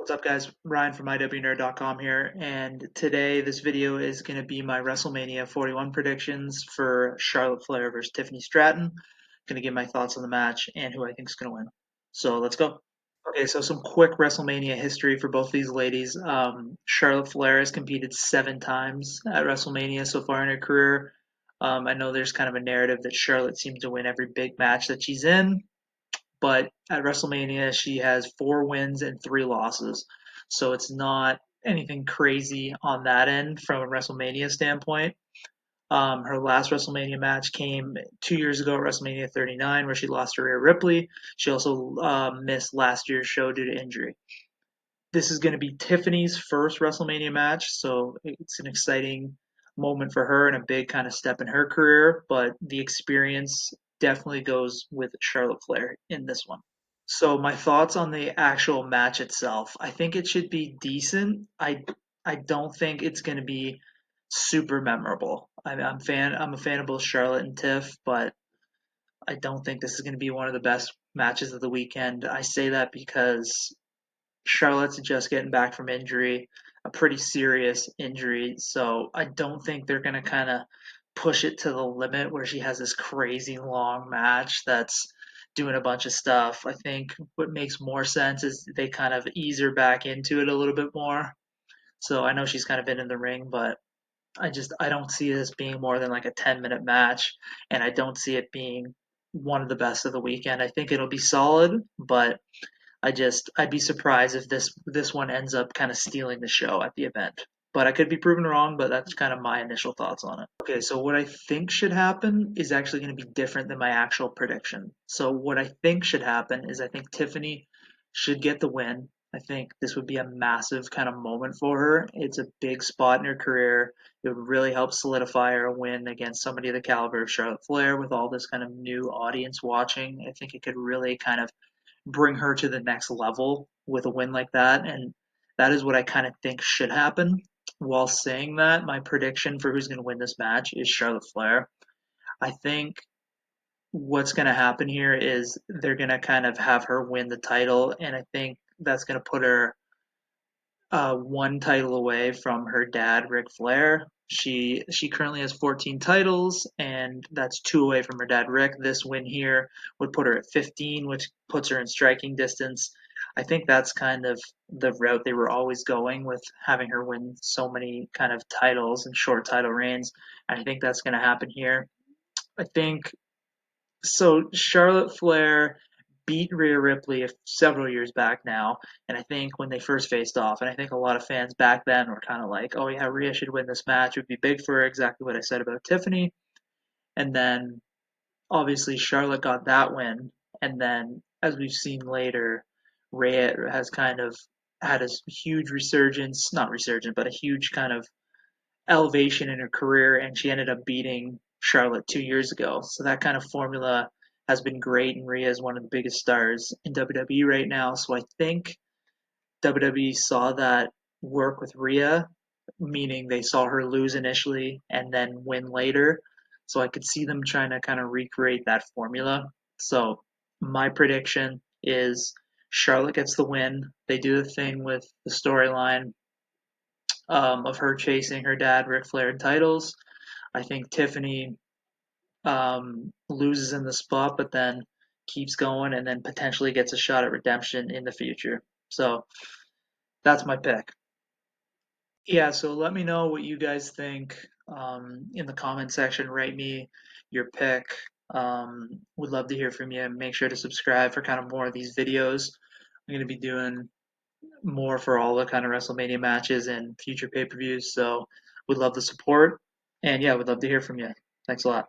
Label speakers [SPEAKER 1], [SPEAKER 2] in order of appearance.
[SPEAKER 1] What's up, guys? Ryan from iwnerd.com here, and today this video is going to be my WrestleMania 41 predictions for Charlotte Flair versus Tiffany Stratton. Going to give my thoughts on the match and who I think is going to win. So let's go. Okay, so some quick WrestleMania history for both these ladies. Charlotte Flair has competed 7 times at WrestleMania so far in her career. I know there's kind of a narrative that Charlotte seems to win every big match that she's in, but at WrestleMania she has 4 wins and 3 losses. So it's not anything crazy on that end from a WrestleMania standpoint. Her last WrestleMania match came 2 years ago at WrestleMania 39, where she lost to Rhea Ripley. She also missed last year's show due to injury. This is going to be Tiffany's first WrestleMania match, so it's an exciting moment for her and a big kind of step in her career. But the experience definitely goes with Charlotte Flair in this one. So my thoughts on the actual match itself. I think it should be decent. I don't think it's going to be super memorable. I'm a fan of both Charlotte and Tiff, but I don't think this is going to be one of the best matches of the weekend. I say that because Charlotte's just getting back from injury, a pretty serious injury. So I don't think they're going to kind of push it to the limit where she has this crazy long match that's doing a bunch of stuff. I think what makes more sense is they kind of ease her back into it a little bit more. So I know she's kind of been in the ring, but I don't see this being more than like a 10-minute match, and I don't see it being one of the best of the weekend. I think it'll be solid, but I'd be surprised if this one ends up kind of stealing the show at the event. But I could be proven wrong, but that's kind of my initial thoughts on it. Okay, so what I think should happen is actually going to be different than my actual prediction. So what I think should happen is I think Tiffany should get the win. I think this would be a massive kind of moment for her. It's a big spot in her career. It would really help solidify her win against somebody of the caliber of Charlotte Flair with all this kind of new audience watching. I think it could really kind of bring her to the next level with a win like that. And that is what I kind of think should happen. While saying that, my prediction for who's going to win this match is Charlotte Flair. I think what's going to happen here is they're going to kind of have her win the title, and I think that's going to put her one title away from her dad, Ric Flair. She currently has 14 titles, and that's 2 away from her dad, Rick. This win here would put her at 15, which puts her in striking distance. I think that's kind of the route they were always going with having her win so many kind of titles and short title reigns. And I think that's going to happen here. I think so. Charlotte Flair beat Rhea Ripley several years back now, and I think when they first faced off, and I think a lot of fans back then were kind of like, "Oh yeah, Rhea should win this match. It would be big for her." Exactly what I said about Tiffany. And then obviously Charlotte got that win, and then as we've seen later, Rhea has kind of had a huge resurgence, not resurgence, but a huge kind of elevation in her career, and she ended up beating Charlotte 2 years ago. So that kind of formula has been great, and Rhea is one of the biggest stars in WWE right now. So I think WWE saw that work with Rhea, meaning they saw her lose initially and then win later. So I could see them trying to kind of recreate that formula. So my prediction is Charlotte gets the win. They do the thing with the storyline of her chasing her dad, Ric Flair, titles. I think Tiffany loses in the spot, but then keeps going and then potentially gets a shot at redemption in the future. So that's my pick. Yeah, so let me know what you guys think in the comment section. Write me your pick. Would love to hear from you. Make sure to subscribe for kind of more of these videos. I'm going to be doing more for all the kind of WrestleMania matches and future pay-per-views. So would love the support. And yeah, would love to hear from you. Thanks a lot.